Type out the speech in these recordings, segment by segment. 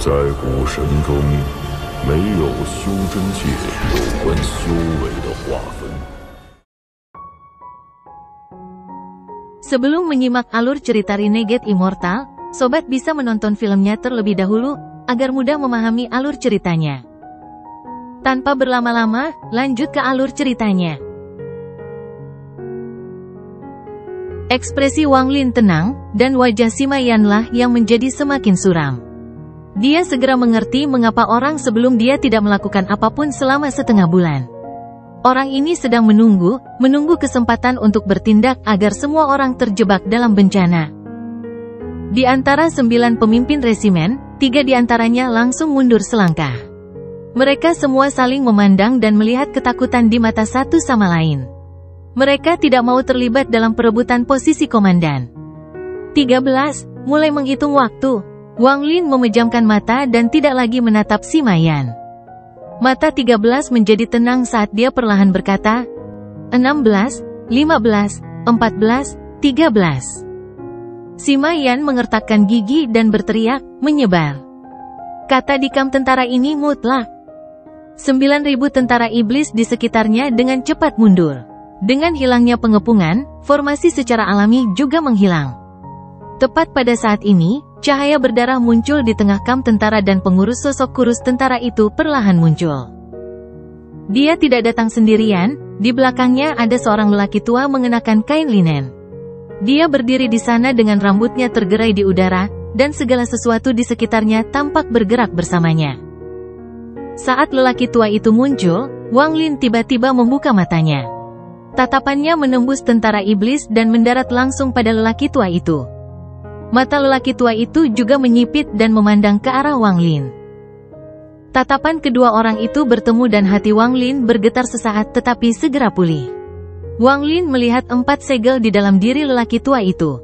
在古神中，没有修真界有关修为的划分。Sebelum menyimak alur cerita Renegade Immortal, sobat bisa menonton filmnya terlebih dahulu, agar mudah memahami alur ceritanya. Tanpa berlama-lama, lanjut ke alur ceritanya. Ekspresi Wang Lin tenang, dan wajah Sima Yanlah yang menjadi semakin suram. Dia segera mengerti mengapa orang sebelum dia tidak melakukan apapun selama setengah bulan. Orang ini sedang menunggu kesempatan untuk bertindak agar semua orang terjebak dalam bencana. Di antara 9 pemimpin resimen, 3 di antaranya langsung mundur selangkah. Mereka semua saling memandang dan melihat ketakutan di mata satu sama lain. Mereka tidak mau terlibat dalam perebutan posisi komandan. 13. Mulai menghitung waktu. Wang Lin memejamkan mata dan tidak lagi menatap Sima Yan. Mata 13 menjadi tenang saat dia perlahan berkata, 16, 15, 14, 13. Sima Yan mengertakkan gigi dan berteriak, menyebar. Kata dikam tentara ini mutlak. 9.000 tentara iblis di sekitarnya dengan cepat mundur. Dengan hilangnya pengepungan, formasi secara alami juga menghilang. Tepat pada saat ini, cahaya berdarah muncul di tengah kam tentara dan pengurus sosok kurus tentara itu perlahan muncul. Dia tidak datang sendirian, di belakangnya ada seorang lelaki tua mengenakan kain linen. Dia berdiri di sana dengan rambutnya tergerai di udara, dan segala sesuatu di sekitarnya tampak bergerak bersamanya. Saat lelaki tua itu muncul, Wang Lin tiba-tiba membuka matanya. Tatapannya menembus tentara iblis dan mendarat langsung pada lelaki tua itu. Mata lelaki tua itu juga menyipit dan memandang ke arah Wang Lin. Tatapan kedua orang itu bertemu dan hati Wang Lin bergetar sesaat tetapi segera pulih. Wang Lin melihat 4 segel di dalam diri lelaki tua itu.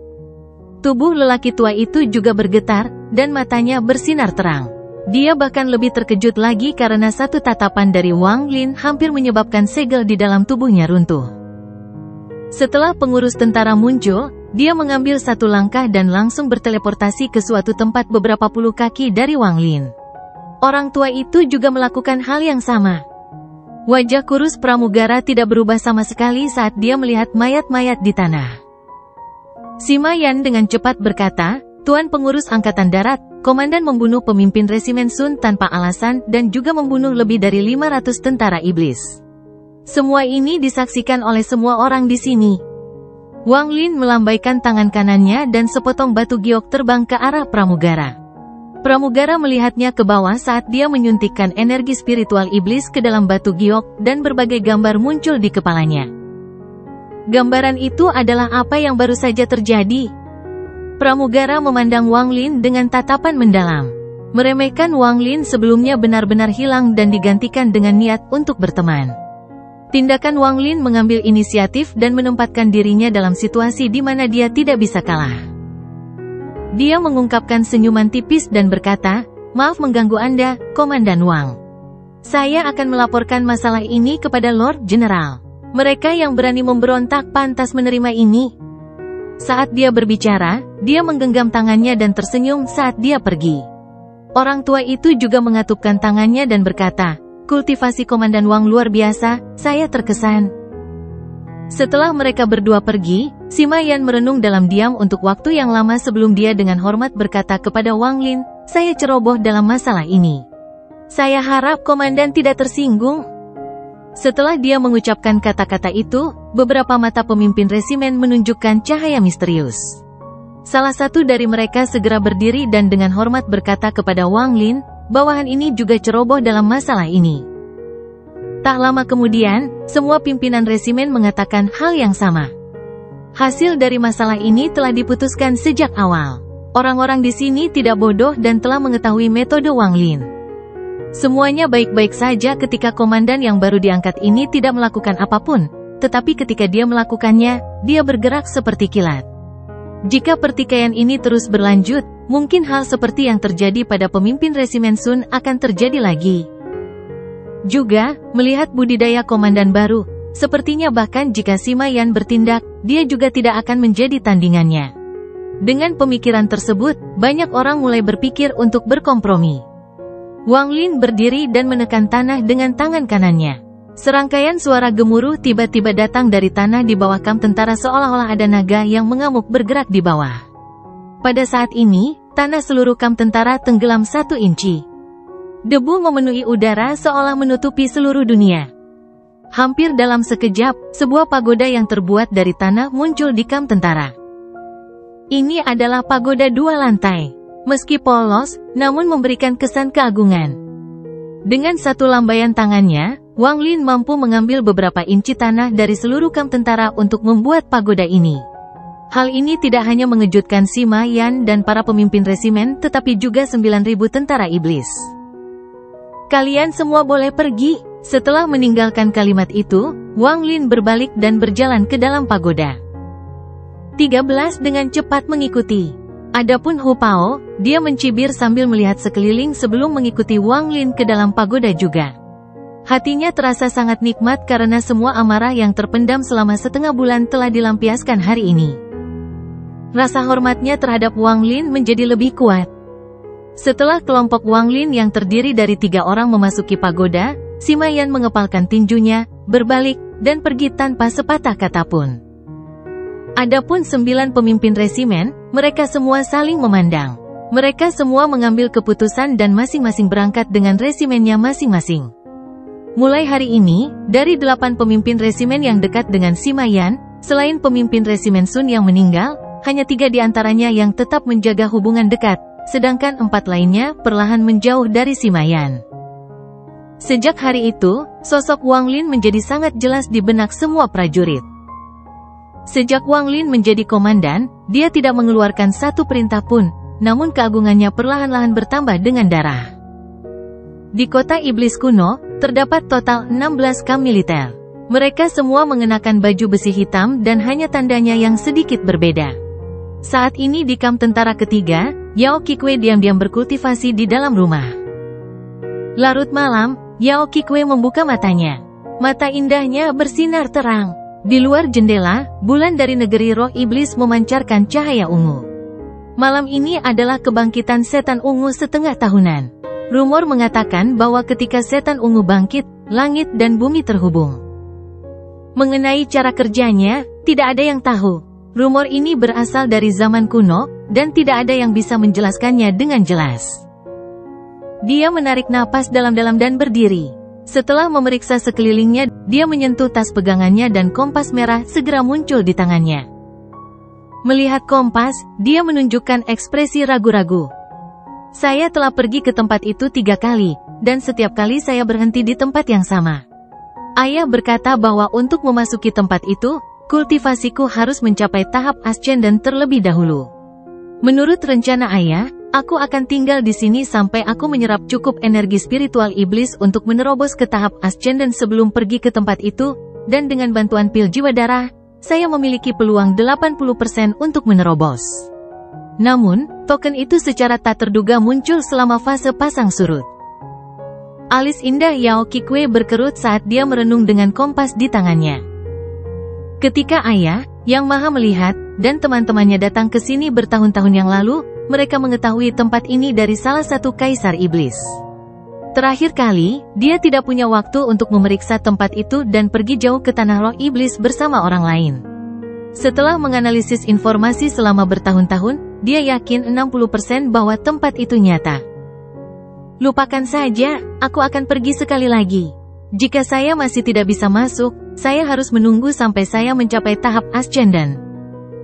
Tubuh lelaki tua itu juga bergetar, dan matanya bersinar terang. Dia bahkan lebih terkejut lagi karena satu tatapan dari Wang Lin hampir menyebabkan segel di dalam tubuhnya runtuh. Setelah pengurus tentara muncul, dia mengambil satu langkah dan langsung berteleportasi ke suatu tempat beberapa puluh kaki dari Wang Lin. Orang tua itu juga melakukan hal yang sama. Wajah kurus pramugara tidak berubah sama sekali saat dia melihat mayat-mayat di tanah. Sima Yan dengan cepat berkata, Tuan Pengurus Angkatan Darat, Komandan membunuh pemimpin resimen Sun tanpa alasan dan juga membunuh lebih dari 500 tentara iblis. Semua ini disaksikan oleh semua orang di sini. Wang Lin melambaikan tangan kanannya dan sepotong batu giok terbang ke arah pramugara. Pramugara melihatnya ke bawah saat dia menyuntikkan energi spiritual iblis ke dalam batu giok dan berbagai gambar muncul di kepalanya. Gambaran itu adalah apa yang baru saja terjadi. Pramugara memandang Wang Lin dengan tatapan mendalam. Meremehkan Wang Lin sebelumnya benar-benar hilang dan digantikan dengan niat untuk berteman. Tindakan Wang Lin mengambil inisiatif dan menempatkan dirinya dalam situasi di mana dia tidak bisa kalah. Dia mengungkapkan senyuman tipis dan berkata, maaf mengganggu Anda, Komandan Wang. Saya akan melaporkan masalah ini kepada Lord General. Mereka yang berani memberontak pantas menerima ini. Saat dia berbicara, dia menggenggam tangannya dan tersenyum saat dia pergi. Orang tua itu juga mengatupkan tangannya dan berkata, kultivasi Komandan Wang luar biasa, saya terkesan. Setelah mereka berdua pergi, Sima Yan merenung dalam diam untuk waktu yang lama sebelum dia dengan hormat berkata kepada Wang Lin, saya ceroboh dalam masalah ini. Saya harap Komandan tidak tersinggung. Setelah dia mengucapkan kata-kata itu, beberapa mata pemimpin resimen menunjukkan cahaya misterius. Salah satu dari mereka segera berdiri dan dengan hormat berkata kepada Wang Lin, bawahan ini juga ceroboh dalam masalah ini. Tak lama kemudian, semua pimpinan resimen mengatakan hal yang sama. Hasil dari masalah ini telah diputuskan sejak awal. Orang-orang di sini tidak bodoh dan telah mengetahui metode Wang Lin. Semuanya baik-baik saja ketika komandan yang baru diangkat ini tidak melakukan apapun, tetapi ketika dia melakukannya, dia bergerak seperti kilat. Jika pertikaian ini terus berlanjut, mungkin hal seperti yang terjadi pada pemimpin resimen Sun akan terjadi lagi. Juga, melihat budidaya komandan baru, sepertinya bahkan jika Sima Yan bertindak, dia juga tidak akan menjadi tandingannya. Dengan pemikiran tersebut, banyak orang mulai berpikir untuk berkompromi. Wang Lin berdiri dan menekan tanah dengan tangan kanannya. Serangkaian suara gemuruh tiba-tiba datang dari tanah di bawah kamp tentara, seolah-olah ada naga yang mengamuk bergerak di bawah. Pada saat ini, tanah seluruh kamp tentara tenggelam 1 inci. Debu memenuhi udara seolah menutupi seluruh dunia. Hampir dalam sekejap, sebuah pagoda yang terbuat dari tanah muncul di kamp tentara. Ini adalah pagoda 2 lantai. Meski polos, namun memberikan kesan keagungan. Dengan satu lambaian tangannya, Wang Lin mampu mengambil beberapa inci tanah dari seluruh kamp tentara untuk membuat pagoda ini. Hal ini tidak hanya mengejutkan Sima Yan dan para pemimpin resimen, tetapi juga 9.000 tentara iblis. Kalian semua boleh pergi. Setelah meninggalkan kalimat itu, Wang Lin berbalik dan berjalan ke dalam pagoda. 13 dengan cepat mengikuti. Adapun Hu Pao, dia mencibir sambil melihat sekeliling sebelum mengikuti Wang Lin ke dalam pagoda juga. Hatinya terasa sangat nikmat karena semua amarah yang terpendam selama setengah bulan telah dilampiaskan hari ini. Rasa hormatnya terhadap Wang Lin menjadi lebih kuat. Setelah kelompok Wang Lin yang terdiri dari 3 orang memasuki pagoda, Sima Yan mengepalkan tinjunya, berbalik, dan pergi tanpa sepatah kata pun. Adapun 9 pemimpin resimen, mereka semua saling memandang. Mereka semua mengambil keputusan dan masing-masing berangkat dengan resimennya masing-masing. Mulai hari ini, dari 8 pemimpin resimen yang dekat dengan Sima Yan, selain pemimpin resimen Sun yang meninggal, hanya 3 di antaranya yang tetap menjaga hubungan dekat, sedangkan 4 lainnya perlahan menjauh dari Sima Yan. Sejak hari itu, sosok Wang Lin menjadi sangat jelas di benak semua prajurit. Sejak Wang Lin menjadi komandan, dia tidak mengeluarkan satu perintah pun, namun keagungannya perlahan-lahan bertambah dengan darah. Di kota iblis kuno, terdapat total 16 kamp militer. Mereka semua mengenakan baju besi hitam dan hanya tandanya yang sedikit berbeda. Saat ini di kamp tentara ketiga, Yao Qikui diam-diam berkultivasi di dalam rumah. Larut malam, Yao Qikui membuka matanya. Mata indahnya bersinar terang. Di luar jendela, bulan dari negeri roh iblis memancarkan cahaya ungu. Malam ini adalah kebangkitan setan ungu setengah tahunan. Rumor mengatakan bahwa ketika setan ungu bangkit, langit dan bumi terhubung. Mengenai cara kerjanya, tidak ada yang tahu. Rumor ini berasal dari zaman kuno, dan tidak ada yang bisa menjelaskannya dengan jelas. Dia menarik napas dalam-dalam dan berdiri. Setelah memeriksa sekelilingnya, dia menyentuh tas pegangannya dan kompas merah segera muncul di tangannya. Melihat kompas, dia menunjukkan ekspresi ragu-ragu. Saya telah pergi ke tempat itu 3 kali, dan setiap kali saya berhenti di tempat yang sama. Ayah berkata bahwa untuk memasuki tempat itu, kultivasiku harus mencapai tahap ascendant terlebih dahulu. Menurut rencana ayah, aku akan tinggal di sini sampai aku menyerap cukup energi spiritual iblis untuk menerobos ke tahap ascendant sebelum pergi ke tempat itu, dan dengan bantuan pil jiwa darah, saya memiliki peluang 80% untuk menerobos. Namun, token itu secara tak terduga muncul selama fase pasang surut. Alis indah Yao Qikui berkerut saat dia merenung dengan kompas di tangannya. Ketika ayah, yang maha melihat, dan teman-temannya datang ke sini bertahun-tahun yang lalu, mereka mengetahui tempat ini dari salah satu kaisar iblis. Terakhir kali, dia tidak punya waktu untuk memeriksa tempat itu dan pergi jauh ke tanah roh iblis bersama orang lain. Setelah menganalisis informasi selama bertahun-tahun, dia yakin 60% bahwa tempat itu nyata. Lupakan saja, aku akan pergi sekali lagi. Jika saya masih tidak bisa masuk, saya harus menunggu sampai saya mencapai tahap ascendant.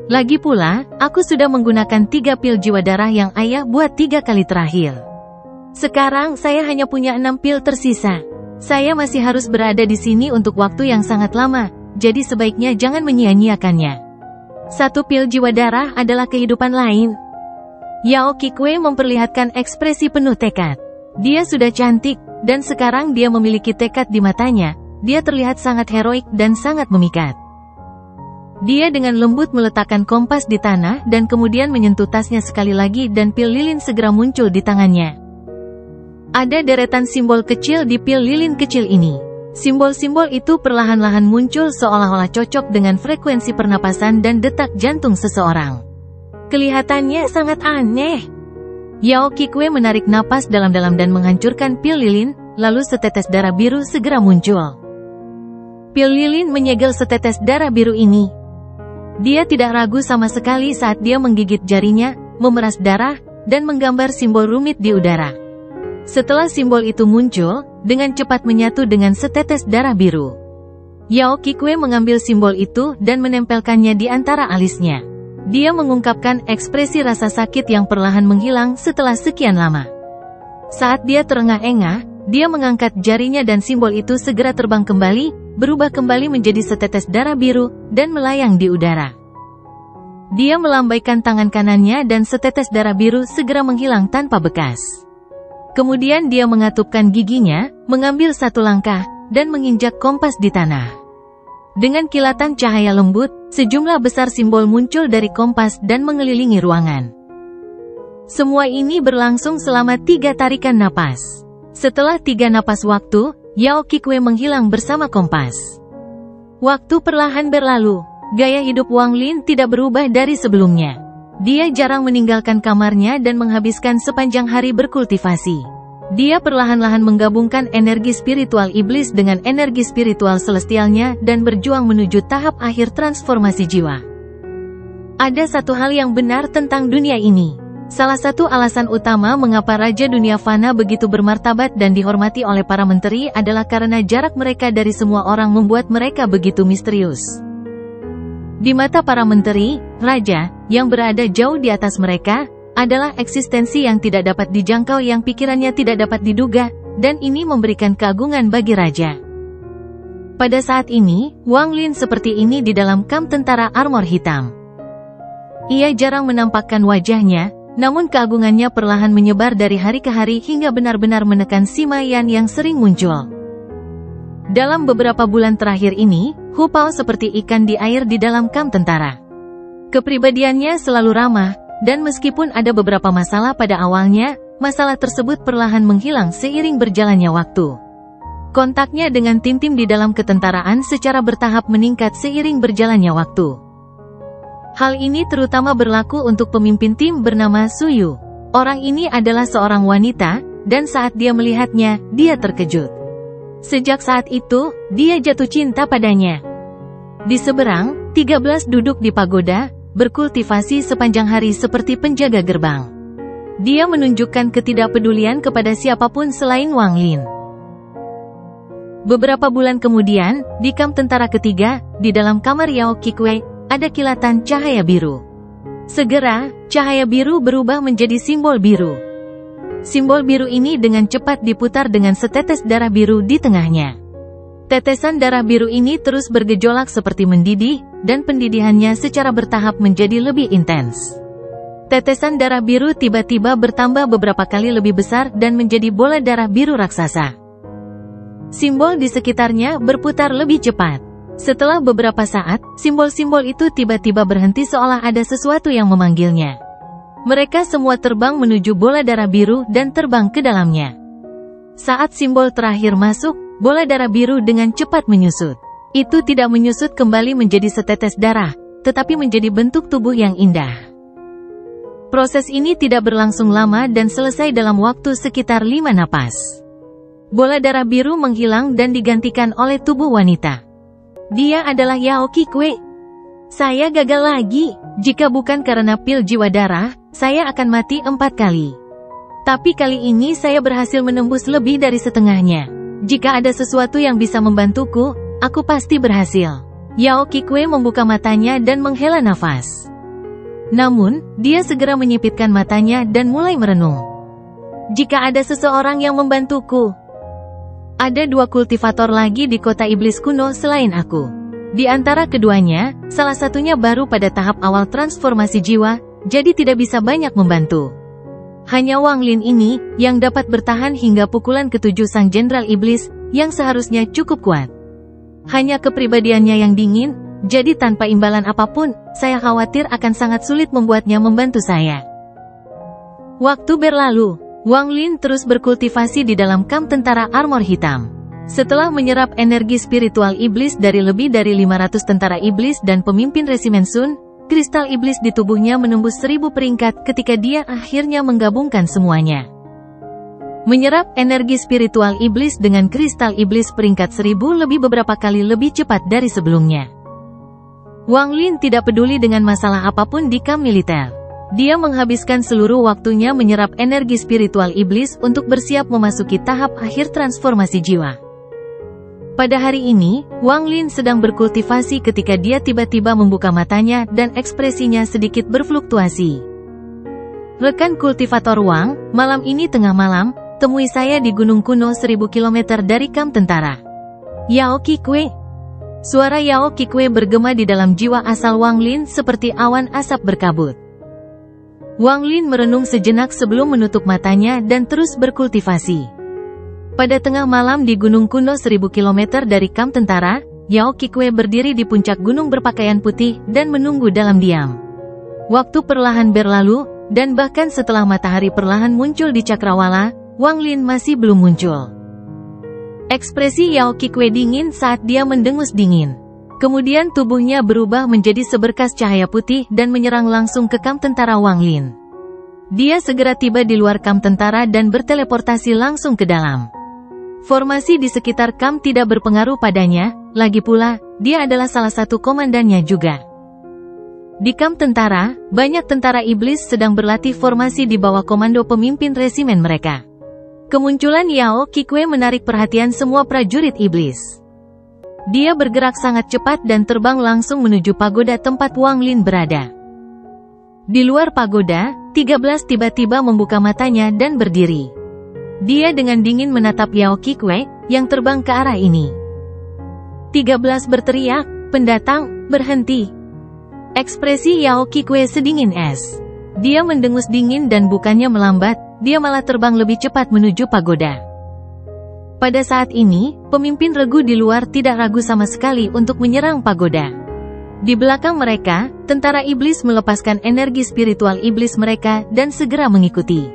Lagi pula, aku sudah menggunakan 3 pil jiwa darah yang ayah buat 3 kali terakhir. Sekarang saya hanya punya 6 pil tersisa. Saya masih harus berada di sini untuk waktu yang sangat lama, jadi sebaiknya jangan menyia-nyiakannya. 1 pil jiwa darah adalah kehidupan lain. Yao Qikui memperlihatkan ekspresi penuh tekad. Dia sudah cantik, dan sekarang dia memiliki tekad di matanya. Dia terlihat sangat heroik dan sangat memikat. Dia dengan lembut meletakkan kompas di tanah dan kemudian menyentuh tasnya sekali lagi dan pil lilin segera muncul di tangannya. Ada deretan simbol kecil di pil lilin kecil ini. Simbol-simbol itu perlahan-lahan muncul seolah-olah cocok dengan frekuensi pernapasan dan detak jantung seseorang. Kelihatannya sangat aneh. Yao Qikui menarik napas dalam-dalam dan menghancurkan pil lilin, lalu setetes darah biru segera muncul. Pil lilin menyegel setetes darah biru ini. Dia tidak ragu sama sekali saat dia menggigit jarinya, memeras darah, dan menggambar simbol rumit di udara. Setelah simbol itu muncul, dengan cepat menyatu dengan setetes darah biru. Yao Qikui mengambil simbol itu dan menempelkannya di antara alisnya. Dia mengungkapkan ekspresi rasa sakit yang perlahan menghilang setelah sekian lama. Saat dia terengah-engah, dia mengangkat jarinya dan simbol itu segera terbang kembali, berubah kembali menjadi setetes darah biru, dan melayang di udara. Dia melambaikan tangan kanannya dan setetes darah biru segera menghilang tanpa bekas. Kemudian dia mengatupkan giginya, mengambil satu langkah, dan menginjak kompas di tanah. Dengan kilatan cahaya lembut, sejumlah besar simbol muncul dari kompas dan mengelilingi ruangan. Semua ini berlangsung selama 3 tarikan napas. Setelah 3 napas waktu, Yao Qikui menghilang bersama kompas. Waktu perlahan berlalu. Gaya hidup Wang Lin tidak berubah dari sebelumnya. Dia jarang meninggalkan kamarnya dan menghabiskan sepanjang hari berkultivasi. Dia perlahan-lahan menggabungkan energi spiritual iblis dengan energi spiritual celestialnya dan berjuang menuju tahap akhir transformasi jiwa. Ada satu hal yang benar tentang dunia ini. Salah satu alasan utama mengapa Raja Dunia Fana begitu bermartabat dan dihormati oleh para menteri adalah karena jarak mereka dari semua orang membuat mereka begitu misterius. Di mata para menteri, raja, yang berada jauh di atas mereka, adalah eksistensi yang tidak dapat dijangkau yang pikirannya tidak dapat diduga, dan ini memberikan keagungan bagi raja. Pada saat ini, Wang Lin seperti ini di dalam kamp tentara armor hitam. Ia jarang menampakkan wajahnya, namun keagungannya perlahan menyebar dari hari ke hari hingga benar-benar menekan Sima Yan yang sering muncul. Dalam beberapa bulan terakhir ini, Hu Pao seperti ikan di air di dalam kamp tentara. Kepribadiannya selalu ramah, dan meskipun ada beberapa masalah pada awalnya, masalah tersebut perlahan menghilang seiring berjalannya waktu. Kontaknya dengan tim-tim di dalam ketentaraan secara bertahap meningkat seiring berjalannya waktu. Hal ini terutama berlaku untuk pemimpin tim bernama Suyu. Orang ini adalah seorang wanita, dan saat dia melihatnya, dia terkejut. Sejak saat itu, dia jatuh cinta padanya. Di seberang, 13 duduk di pagoda, berkultivasi sepanjang hari seperti penjaga gerbang. Dia menunjukkan ketidakpedulian kepada siapapun selain Wang Lin. Beberapa bulan kemudian, di kamp tentara ketiga, di dalam kamar Yao Qikui, ada kilatan cahaya biru. Segera, cahaya biru berubah menjadi simbol biru. Simbol biru ini dengan cepat diputar dengan setetes darah biru di tengahnya. Tetesan darah biru ini terus bergejolak seperti mendidih, dan pendidihannya secara bertahap menjadi lebih intens. Tetesan darah biru tiba-tiba bertambah beberapa kali lebih besar dan menjadi bola darah biru raksasa. Simbol di sekitarnya berputar lebih cepat. Setelah beberapa saat, simbol-simbol itu tiba-tiba berhenti seolah ada sesuatu yang memanggilnya. Mereka semua terbang menuju bola darah biru dan terbang ke dalamnya. Saat simbol terakhir masuk, bola darah biru dengan cepat menyusut. Itu tidak menyusut kembali menjadi setetes darah, tetapi menjadi bentuk tubuh yang indah. Proses ini tidak berlangsung lama dan selesai dalam waktu sekitar 5 napas. Bola darah biru menghilang dan digantikan oleh tubuh wanita. Dia adalah Yao Qikui. Saya gagal lagi. Jika bukan karena pil jiwa darah, saya akan mati 4 kali. Tapi kali ini saya berhasil menembus lebih dari setengahnya. Jika ada sesuatu yang bisa membantuku, aku pasti berhasil. Yao Qikui membuka matanya dan menghela nafas. Namun, dia segera menyipitkan matanya dan mulai merenung. Jika ada seseorang yang membantuku. Ada 2 kultivator lagi di kota iblis kuno selain aku. Di antara keduanya, salah satunya baru pada tahap awal transformasi jiwa, jadi tidak bisa banyak membantu. Hanya Wang Lin ini, yang dapat bertahan hingga pukulan ke-7 sang jenderal iblis, yang seharusnya cukup kuat. Hanya kepribadiannya yang dingin, jadi tanpa imbalan apapun, saya khawatir akan sangat sulit membuatnya membantu saya. Waktu berlalu, Wang Lin terus berkultivasi di dalam kamp tentara armor hitam. Setelah menyerap energi spiritual iblis dari lebih dari 500 tentara iblis dan pemimpin resimen Sun, kristal iblis di tubuhnya menembus 1000 peringkat ketika dia akhirnya menggabungkan semuanya. Menyerap energi spiritual iblis dengan kristal iblis peringkat 1000 lebih beberapa kali lebih cepat dari sebelumnya. Wang Lin tidak peduli dengan masalah apapun di kamp militer. Dia menghabiskan seluruh waktunya menyerap energi spiritual iblis untuk bersiap memasuki tahap akhir transformasi jiwa. Pada hari ini, Wang Lin sedang berkultivasi ketika dia tiba-tiba membuka matanya dan ekspresinya sedikit berfluktuasi. Rekan kultivator Wang, malam ini tengah malam, temui saya di gunung kuno 1000 km dari kamp tentara. Yao Qikue. Suara Yao Qikue bergema di dalam jiwa asal Wang Lin seperti awan asap berkabut. Wang Lin merenung sejenak sebelum menutup matanya dan terus berkultivasi. Pada tengah malam di gunung kuno 1000 km dari kamp tentara, Yao Qikue berdiri di puncak gunung berpakaian putih dan menunggu dalam diam. Waktu perlahan berlalu, dan bahkan setelah matahari perlahan muncul di cakrawala, Wang Lin masih belum muncul. Ekspresi Yao Qikue dingin saat dia mendengus dingin. Kemudian tubuhnya berubah menjadi seberkas cahaya putih dan menyerang langsung ke kamp tentara Wang Lin. Dia segera tiba di luar kamp tentara dan berteleportasi langsung ke dalam. Formasi di sekitar kamp tidak berpengaruh padanya, lagi pula, dia adalah salah satu komandannya juga. Di kamp tentara, banyak tentara iblis sedang berlatih formasi di bawah komando pemimpin resimen mereka. Kemunculan Yao Qikue menarik perhatian semua prajurit iblis. Dia bergerak sangat cepat dan terbang langsung menuju pagoda tempat Wang Lin berada. Di luar pagoda, 13 tiba-tiba membuka matanya dan berdiri. Dia dengan dingin menatap Yao Qikue, yang terbang ke arah ini. 13 berteriak, "Pendatang, berhenti!" Ekspresi Yao Qikue sedingin es. Dia mendengus dingin dan bukannya melambat, dia malah terbang lebih cepat menuju pagoda. Pada saat ini, pemimpin regu di luar tidak ragu sama sekali untuk menyerang pagoda. Di belakang mereka, tentara iblis melepaskan energi spiritual iblis mereka dan segera mengikuti.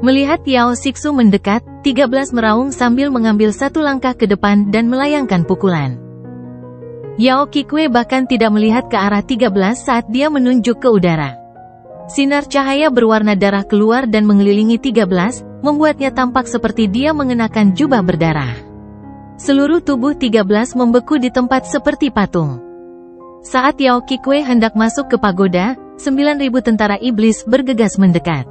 Melihat Yao Siksu mendekat, 13 meraung sambil mengambil satu langkah ke depan dan melayangkan pukulan. Yao Qikue bahkan tidak melihat ke arah 13 saat dia menunjuk ke udara. Sinar cahaya berwarna darah keluar dan mengelilingi 13, membuatnya tampak seperti dia mengenakan jubah berdarah. Seluruh tubuh 13 membeku di tempat seperti patung. Saat Yao Qikue hendak masuk ke pagoda, 9.000 tentara iblis bergegas mendekat.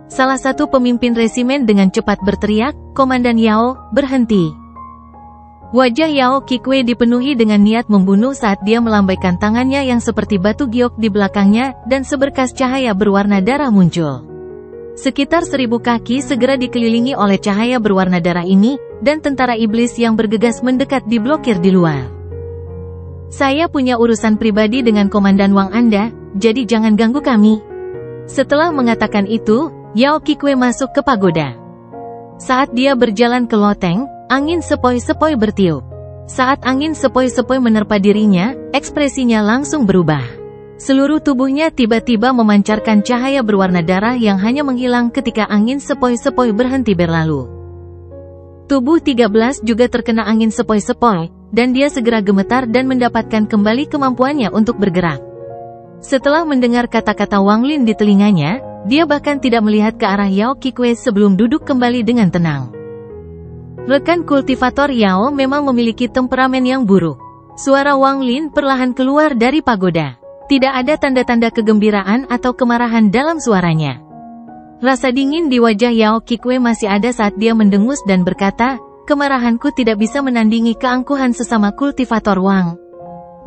Salah satu pemimpin resimen dengan cepat berteriak, "Komandan Yao, berhenti!" Wajah Yao Qikue dipenuhi dengan niat membunuh saat dia melambaikan tangannya yang seperti batu giok di belakangnya, dan seberkas cahaya berwarna darah muncul. Sekitar 1000 kaki segera dikelilingi oleh cahaya berwarna darah ini, dan tentara iblis yang bergegas mendekat diblokir di luar. "Saya punya urusan pribadi dengan Komandan Wang Anda, jadi jangan ganggu kami." Setelah mengatakan itu, Yao Qikue masuk ke pagoda. Saat dia berjalan ke loteng, angin sepoi-sepoi bertiup. Saat angin sepoi-sepoi menerpa dirinya, ekspresinya langsung berubah. Seluruh tubuhnya tiba-tiba memancarkan cahaya berwarna darah yang hanya menghilang ketika angin sepoi-sepoi berhenti berlalu. Tubuh 13 juga terkena angin sepoi-sepoi, dan dia segera gemetar dan mendapatkan kembali kemampuannya untuk bergerak. Setelah mendengar kata-kata Wang Lin di telinganya, dia bahkan tidak melihat ke arah Yao Qikue sebelum duduk kembali dengan tenang. Rekan kultivator Yao memang memiliki temperamen yang buruk. Suara Wang Lin perlahan keluar dari pagoda. Tidak ada tanda-tanda kegembiraan atau kemarahan dalam suaranya. Rasa dingin di wajah Yao Qikue masih ada saat dia mendengus dan berkata, "Kemarahanku tidak bisa menandingi keangkuhan sesama kultivator Wang."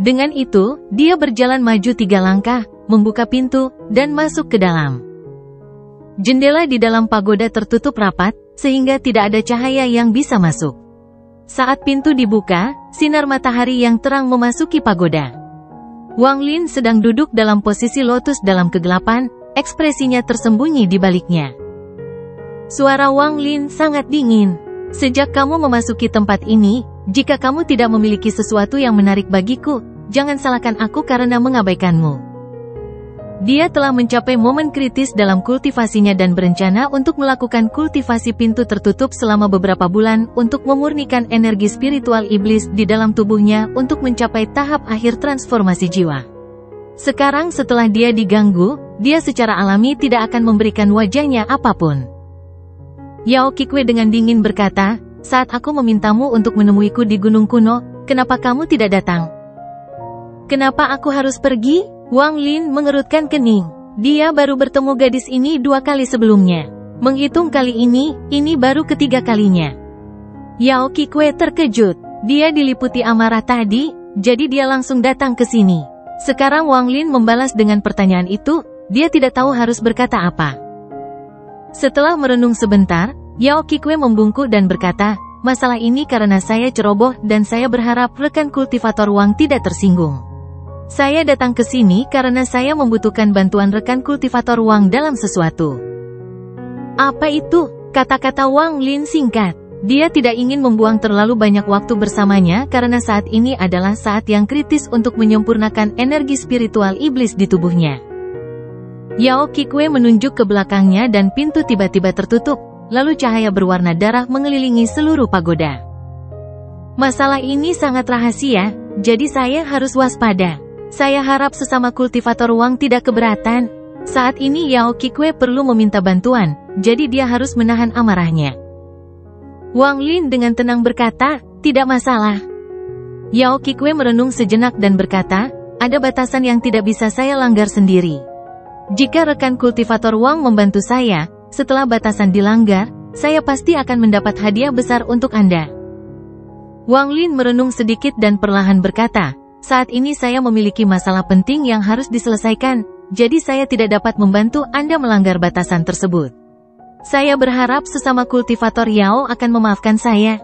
Dengan itu, dia berjalan maju 3 langkah, membuka pintu, dan masuk ke dalam. Jendela di dalam pagoda tertutup rapat, sehingga tidak ada cahaya yang bisa masuk. Saat pintu dibuka, sinar matahari yang terang memasuki pagoda. Wang Lin sedang duduk dalam posisi lotus dalam kegelapan, ekspresinya tersembunyi di baliknya. Suara Wang Lin sangat dingin. "Sejak kamu memasuki tempat ini, jika kamu tidak memiliki sesuatu yang menarik bagiku, jangan salahkan aku karena mengabaikanmu." Dia telah mencapai momen kritis dalam kultivasinya dan berencana untuk melakukan kultivasi pintu tertutup selama beberapa bulan untuk memurnikan energi spiritual iblis di dalam tubuhnya untuk mencapai tahap akhir transformasi jiwa. Sekarang setelah dia diganggu, dia secara alami tidak akan memberikan wajahnya apapun. Yao Qingwei dengan dingin berkata, "Saat aku memintamu untuk menemuiku di gunung kuno, kenapa kamu tidak datang? Kenapa aku harus pergi?" Wang Lin mengerutkan kening. Dia baru bertemu gadis ini 2 kali sebelumnya. Menghitung kali ini baru ketiga kalinya. Yao Qingwei terkejut. Dia diliputi amarah tadi, jadi dia langsung datang ke sini. Sekarang Wang Lin membalas dengan pertanyaan itu, dia tidak tahu harus berkata apa. Setelah merenung sebentar, Yao Qingwei membungkuk dan berkata, "Masalah ini karena saya ceroboh dan saya berharap rekan kultivator Wang tidak tersinggung. Saya datang ke sini karena saya membutuhkan bantuan rekan kultivator Wang dalam sesuatu." "Apa itu?" kata-kata Wang Lin singkat. Dia tidak ingin membuang terlalu banyak waktu bersamanya karena saat ini adalah saat yang kritis untuk menyempurnakan energi spiritual iblis di tubuhnya. Yao Qingwei menunjuk ke belakangnya dan pintu tiba-tiba tertutup, lalu cahaya berwarna darah mengelilingi seluruh pagoda. "Masalah ini sangat rahasia, jadi saya harus waspada. Saya harap sesama kultivator Wang tidak keberatan." Saat ini Yao Qingwei perlu meminta bantuan, jadi dia harus menahan amarahnya. Wang Lin dengan tenang berkata, "Tidak masalah." Yao Qingwei merenung sejenak dan berkata, "Ada batasan yang tidak bisa saya langgar sendiri. Jika rekan kultivator Wang membantu saya, setelah batasan dilanggar, saya pasti akan mendapat hadiah besar untuk Anda." Wang Lin merenung sedikit dan perlahan berkata, "Saat ini saya memiliki masalah penting yang harus diselesaikan, jadi saya tidak dapat membantu Anda melanggar batasan tersebut. Saya berharap sesama kultivator Yao akan memaafkan saya."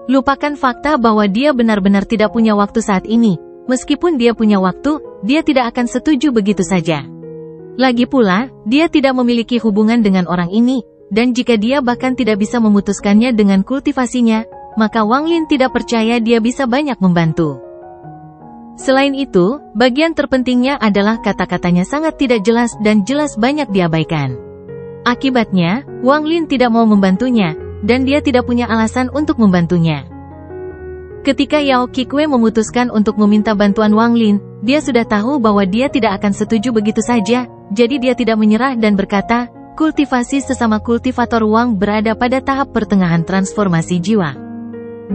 Lupakan fakta bahwa dia benar-benar tidak punya waktu saat ini. Meskipun dia punya waktu, dia tidak akan setuju begitu saja. Lagi pula, dia tidak memiliki hubungan dengan orang ini, dan jika dia bahkan tidak bisa memutuskannya dengan kultivasinya, maka Wang Lin tidak percaya dia bisa banyak membantu. Selain itu, bagian terpentingnya adalah kata-katanya sangat tidak jelas dan jelas banyak diabaikan. Akibatnya, Wang Lin tidak mau membantunya, dan dia tidak punya alasan untuk membantunya. Ketika Yao Qingwei memutuskan untuk meminta bantuan Wang Lin, dia sudah tahu bahwa dia tidak akan setuju begitu saja, jadi dia tidak menyerah dan berkata, "Kultivasi sesama kultivator Wang berada pada tahap pertengahan transformasi jiwa.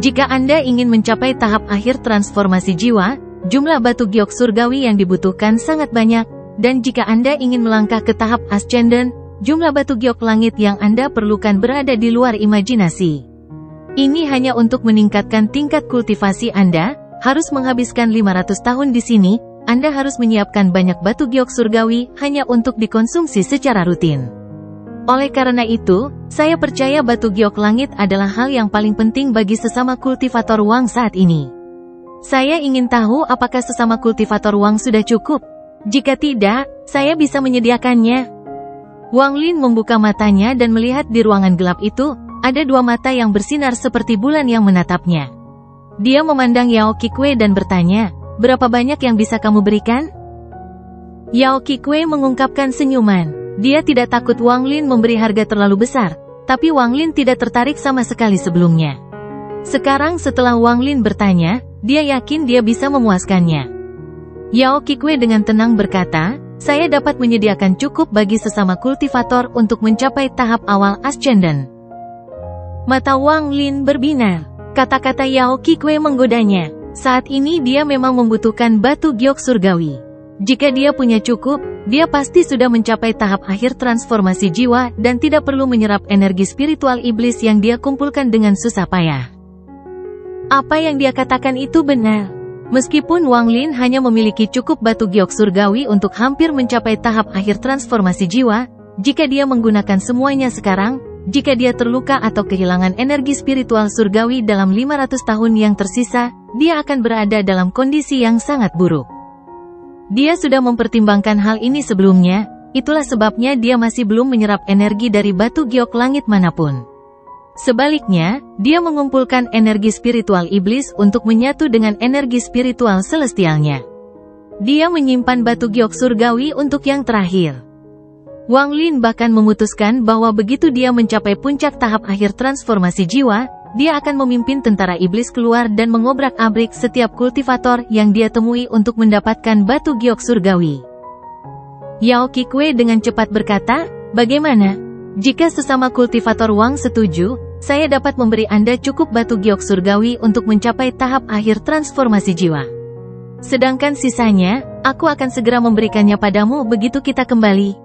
Jika Anda ingin mencapai tahap akhir transformasi jiwa, jumlah batu giok surgawi yang dibutuhkan sangat banyak, dan jika Anda ingin melangkah ke tahap ascendant, jumlah batu giok langit yang Anda perlukan berada di luar imajinasi. Ini hanya untuk meningkatkan tingkat kultivasi Anda, harus menghabiskan 500 tahun di sini, Anda harus menyiapkan banyak batu giok surgawi hanya untuk dikonsumsi secara rutin. Oleh karena itu, saya percaya batu giok langit adalah hal yang paling penting bagi sesama kultivator Wang saat ini. Saya ingin tahu apakah sesama kultivator Wang sudah cukup. Jika tidak, saya bisa menyediakannya." Wang Lin membuka matanya dan melihat di ruangan gelap itu, ada 2 mata yang bersinar seperti bulan yang menatapnya. Dia memandang Yao Qingwei dan bertanya, "Berapa banyak yang bisa kamu berikan?" Yao Qingwei mengungkapkan senyuman. Dia tidak takut Wang Lin memberi harga terlalu besar, tapi Wang Lin tidak tertarik sama sekali sebelumnya. Sekarang setelah Wang Lin bertanya, dia yakin dia bisa memuaskannya. Yao Qingwei dengan tenang berkata, "Saya dapat menyediakan cukup bagi sesama kultivator untuk mencapai tahap awal ascendant." Mata Wang Lin berbinar. Kata-kata Yao Qingwei menggodanya. Saat ini dia memang membutuhkan batu giok surgawi. Jika dia punya cukup, dia pasti sudah mencapai tahap akhir transformasi jiwa dan tidak perlu menyerap energi spiritual iblis yang dia kumpulkan dengan susah payah. Apa yang dia katakan itu benar. Meskipun Wang Lin hanya memiliki cukup batu giok surgawi untuk hampir mencapai tahap akhir transformasi jiwa, jika dia menggunakan semuanya sekarang, jika dia terluka atau kehilangan energi spiritual surgawi dalam 500 tahun yang tersisa, dia akan berada dalam kondisi yang sangat buruk. Dia sudah mempertimbangkan hal ini sebelumnya, itulah sebabnya dia masih belum menyerap energi dari batu giok langit manapun. Sebaliknya, dia mengumpulkan energi spiritual iblis untuk menyatu dengan energi spiritual celestialnya. Dia menyimpan batu giok surgawi untuk yang terakhir. Wang Lin bahkan memutuskan bahwa begitu dia mencapai puncak tahap akhir transformasi jiwa, dia akan memimpin tentara iblis keluar dan mengobrak-abrik setiap kultivator yang dia temui untuk mendapatkan batu giok surgawi. Yao Qikui dengan cepat berkata, bagaimana? Jika sesama kultivator Wang setuju, saya dapat memberi Anda cukup batu giok surgawi untuk mencapai tahap akhir transformasi jiwa. Sedangkan sisanya, aku akan segera memberikannya padamu begitu kita kembali.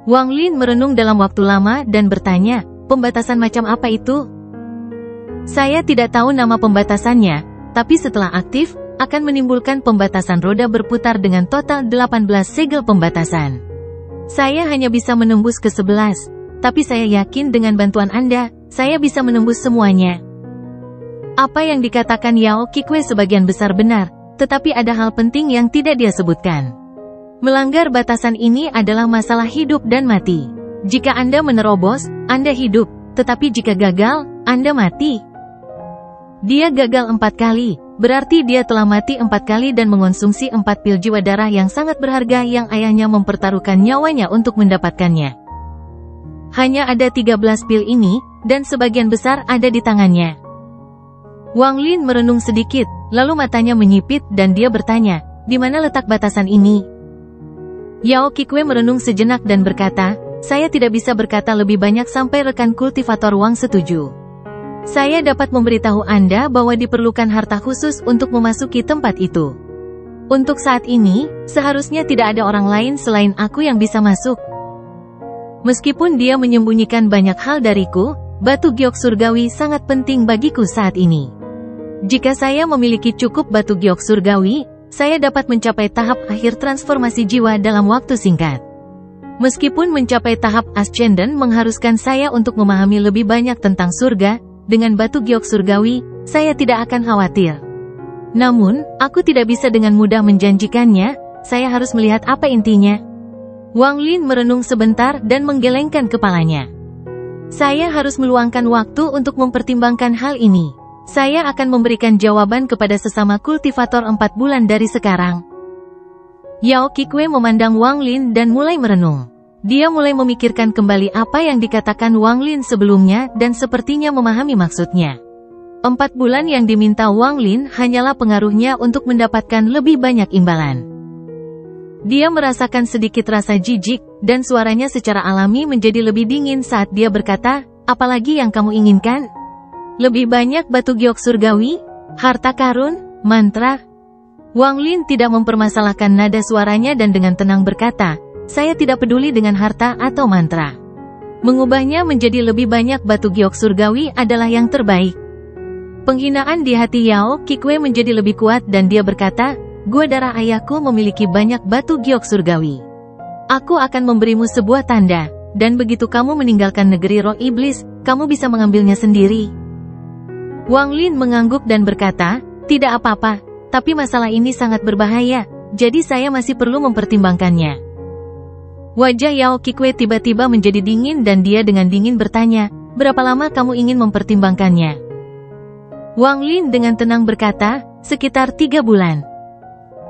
Wang Lin merenung dalam waktu lama dan bertanya, pembatasan macam apa itu? Saya tidak tahu nama pembatasannya, tapi setelah aktif, akan menimbulkan pembatasan roda berputar dengan total 18 segel pembatasan. Saya hanya bisa menembus ke 11, tapi saya yakin dengan bantuan Anda, saya bisa menembus semuanya. Apa yang dikatakan Yao Qikui sebagian besar benar, tetapi ada hal penting yang tidak dia sebutkan. Melanggar batasan ini adalah masalah hidup dan mati. Jika Anda menerobos, Anda hidup, tetapi jika gagal, Anda mati. Dia gagal 4 kali, berarti dia telah mati 4 kali dan mengonsumsi 4 pil jiwa darah yang sangat berharga yang ayahnya mempertaruhkan nyawanya untuk mendapatkannya. Hanya ada 13 pil ini, dan sebagian besar ada di tangannya. Wang Lin merenung sedikit, lalu matanya menyipit dan dia bertanya, di mana letak batasan ini? Yao Qikui merenung sejenak dan berkata, saya tidak bisa berkata lebih banyak sampai rekan kultivator Wang setuju. Saya dapat memberitahu Anda bahwa diperlukan harta khusus untuk memasuki tempat itu. Untuk saat ini, seharusnya tidak ada orang lain selain aku yang bisa masuk. Meskipun dia menyembunyikan banyak hal dariku, batu giok surgawi sangat penting bagiku saat ini. Jika saya memiliki cukup batu giok surgawi, saya dapat mencapai tahap akhir transformasi jiwa dalam waktu singkat. Meskipun mencapai tahap ascendant mengharuskan saya untuk memahami lebih banyak tentang surga, dengan batu giok surgawi, saya tidak akan khawatir. Namun, aku tidak bisa dengan mudah menjanjikannya, saya harus melihat apa intinya. Wang Lin merenung sebentar dan menggelengkan kepalanya. Saya harus meluangkan waktu untuk mempertimbangkan hal ini. Saya akan memberikan jawaban kepada sesama kultivator 4 bulan dari sekarang. Yao Qikui memandang Wang Lin dan mulai merenung. Dia mulai memikirkan kembali apa yang dikatakan Wang Lin sebelumnya dan sepertinya memahami maksudnya. 4 bulan yang diminta Wang Lin hanyalah pengaruhnya untuk mendapatkan lebih banyak imbalan. Dia merasakan sedikit rasa jijik, dan suaranya secara alami menjadi lebih dingin saat dia berkata, apalagi yang kamu inginkan? Lebih banyak batu giok surgawi? Harta karun? Mantra? Wang Lin tidak mempermasalahkan nada suaranya dan dengan tenang berkata, saya tidak peduli dengan harta atau mantra. Mengubahnya menjadi lebih banyak batu giok surgawi adalah yang terbaik. Penghinaan di hati Yao Qikui menjadi lebih kuat dan dia berkata, gua darah ayahku memiliki banyak batu giok surgawi. Aku akan memberimu sebuah tanda, dan begitu kamu meninggalkan negeri roh iblis, kamu bisa mengambilnya sendiri. Wang Lin mengangguk dan berkata, tidak apa-apa, tapi masalah ini sangat berbahaya, jadi saya masih perlu mempertimbangkannya. Wajah Yao Qikui tiba-tiba menjadi dingin dan dia dengan dingin bertanya, berapa lama kamu ingin mempertimbangkannya? Wang Lin dengan tenang berkata, sekitar 3 bulan.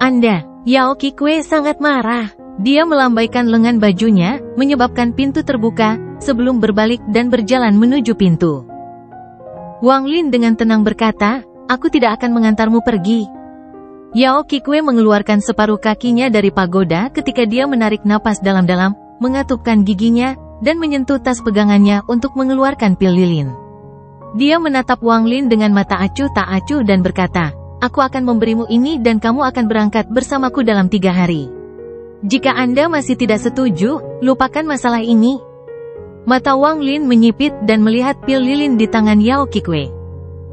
Anda, Yao Qikui sangat marah. Dia melambaikan lengan bajunya, menyebabkan pintu terbuka, sebelum berbalik dan berjalan menuju pintu. Wang Lin dengan tenang berkata, aku tidak akan mengantarmu pergi. Yao Qikui mengeluarkan separuh kakinya dari pagoda ketika dia menarik napas dalam-dalam, mengatupkan giginya, dan menyentuh tas pegangannya untuk mengeluarkan pil lilin. Dia menatap Wang Lin dengan mata acuh tak acuh dan berkata, aku akan memberimu ini dan kamu akan berangkat bersamaku dalam 3 hari. Jika Anda masih tidak setuju, lupakan masalah ini. Mata Wang Lin menyipit dan melihat pil lilin di tangan Yao Qikui.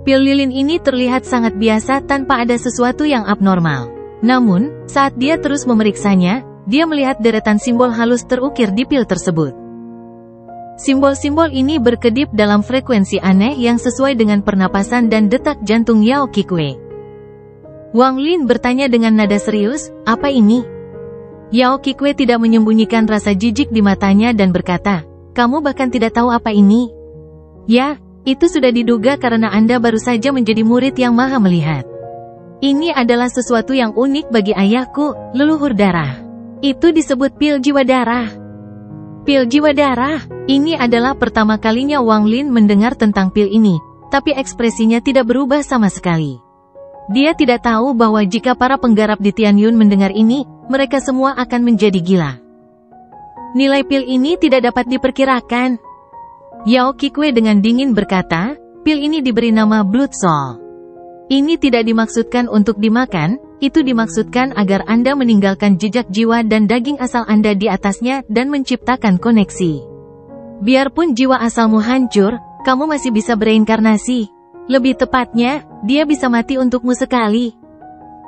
Pil lilin ini terlihat sangat biasa tanpa ada sesuatu yang abnormal. Namun, saat dia terus memeriksanya, dia melihat deretan simbol halus terukir di pil tersebut. Simbol-simbol ini berkedip dalam frekuensi aneh yang sesuai dengan pernapasan dan detak jantung Yao Qikui. Wang Lin bertanya dengan nada serius, apa ini? Yao Qikui tidak menyembunyikan rasa jijik di matanya dan berkata, kamu bahkan tidak tahu apa ini? Ya, itu sudah diduga karena Anda baru saja menjadi murid yang maha melihat. Ini adalah sesuatu yang unik bagi ayahku, leluhur darah. Itu disebut pil jiwa darah. Pil jiwa darah, ini adalah pertama kalinya Wang Lin mendengar tentang pil ini. tapi ekspresinya tidak berubah sama sekali. Dia tidak tahu bahwa jika para penggarap di Tianyun mendengar ini, mereka semua akan menjadi gila. Nilai pil ini tidak dapat diperkirakan. Yao Qikui dengan dingin berkata, pil ini diberi nama Blood Soul. Ini tidak dimaksudkan untuk dimakan, itu dimaksudkan agar Anda meninggalkan jejak jiwa dan daging asal Anda di atasnya dan menciptakan koneksi. Biarpun jiwa asalmu hancur, kamu masih bisa bereinkarnasi. Lebih tepatnya, dia bisa mati untukmu sekali.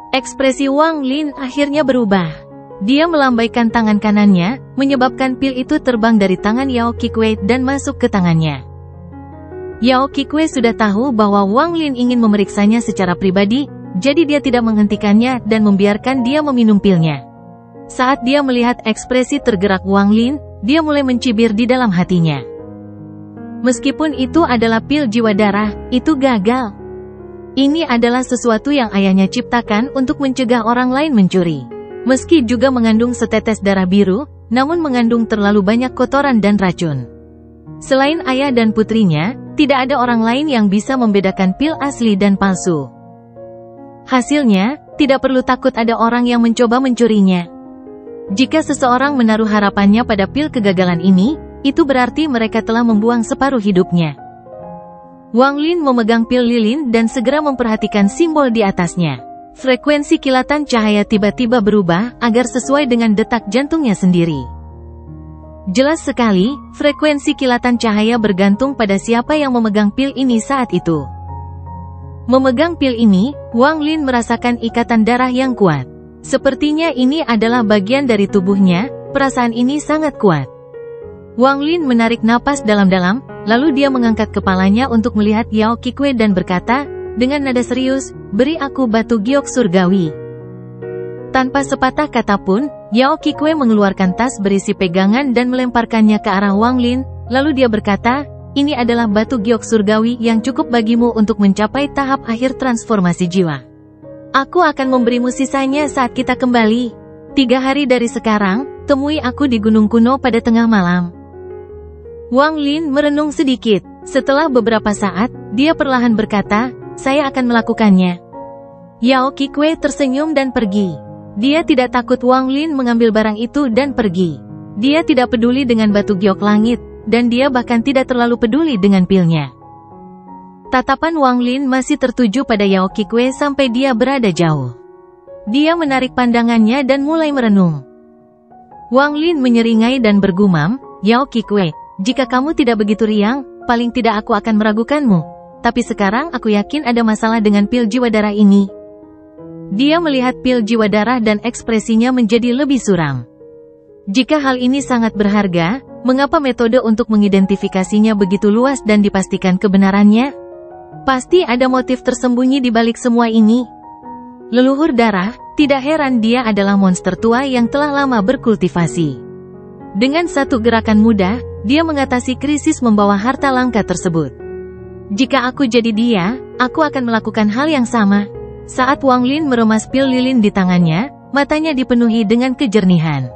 Ekspresi Wang Lin akhirnya berubah. Dia melambaikan tangan kanannya, menyebabkan pil itu terbang dari tangan Yao Qikui dan masuk ke tangannya. Yao Qikui sudah tahu bahwa Wang Lin ingin memeriksanya secara pribadi, jadi dia tidak menghentikannya dan membiarkan dia meminum pilnya. Saat dia melihat ekspresi tergerak Wang Lin, dia mulai mencibir di dalam hatinya. Meskipun itu adalah pil jiwa darah, itu gagal. Ini adalah sesuatu yang ayahnya ciptakan untuk mencegah orang lain mencuri. Meski juga mengandung setetes darah biru, namun mengandung terlalu banyak kotoran dan racun. Selain ayah dan putrinya, tidak ada orang lain yang bisa membedakan pil asli dan palsu. Hasilnya, tidak perlu takut ada orang yang mencoba mencurinya. Jika seseorang menaruh harapannya pada pil kegagalan ini, itu berarti mereka telah membuang separuh hidupnya. Wang Lin memegang pil lilin dan segera memperhatikan simbol di atasnya. Frekuensi kilatan cahaya tiba-tiba berubah agar sesuai dengan detak jantungnya sendiri. Jelas sekali, frekuensi kilatan cahaya bergantung pada siapa yang memegang pil ini saat itu. Memegang pil ini, Wang Lin merasakan ikatan darah yang kuat. Sepertinya ini adalah bagian dari tubuhnya, perasaan ini sangat kuat. Wang Lin menarik napas dalam-dalam, lalu dia mengangkat kepalanya untuk melihat Yao Qikui dan berkata, dengan nada serius, beri aku batu giok surgawi. Tanpa sepatah kata pun, Yao Qikui mengeluarkan tas berisi pegangan dan melemparkannya ke arah Wang Lin, lalu dia berkata, ini adalah batu giok surgawi yang cukup bagimu untuk mencapai tahap akhir transformasi jiwa. Aku akan memberimu sisanya saat kita kembali. 3 hari dari sekarang, temui aku di Gunung Kuno pada tengah malam. Wang Lin merenung sedikit. Setelah beberapa saat, dia perlahan berkata, saya akan melakukannya. Yao Qikui tersenyum dan pergi. Dia tidak takut Wang Lin mengambil barang itu dan pergi. Dia tidak peduli dengan batu giok langit, dan dia bahkan tidak terlalu peduli dengan pilnya. Tatapan Wang Lin masih tertuju pada Yao Qikui sampai dia berada jauh. Dia menarik pandangannya dan mulai merenung. Wang Lin menyeringai dan bergumam, Yao Qikui, jika kamu tidak begitu riang, paling tidak aku akan meragukanmu. Tapi sekarang aku yakin ada masalah dengan pil jiwa darah ini. Dia melihat pil jiwa darah dan ekspresinya menjadi lebih suram. Jika hal ini sangat berharga, mengapa metode untuk mengidentifikasinya begitu luas dan dipastikan kebenarannya? Pasti ada motif tersembunyi di balik semua ini. Leluhur darah, tidak heran dia adalah monster tua yang telah lama berkultivasi. Dengan satu gerakan mudah, dia mengatasi krisis membawa harta langka tersebut. Jika aku jadi dia, aku akan melakukan hal yang sama. Saat Wang Lin meremas pil lilin di tangannya, matanya dipenuhi dengan kejernihan.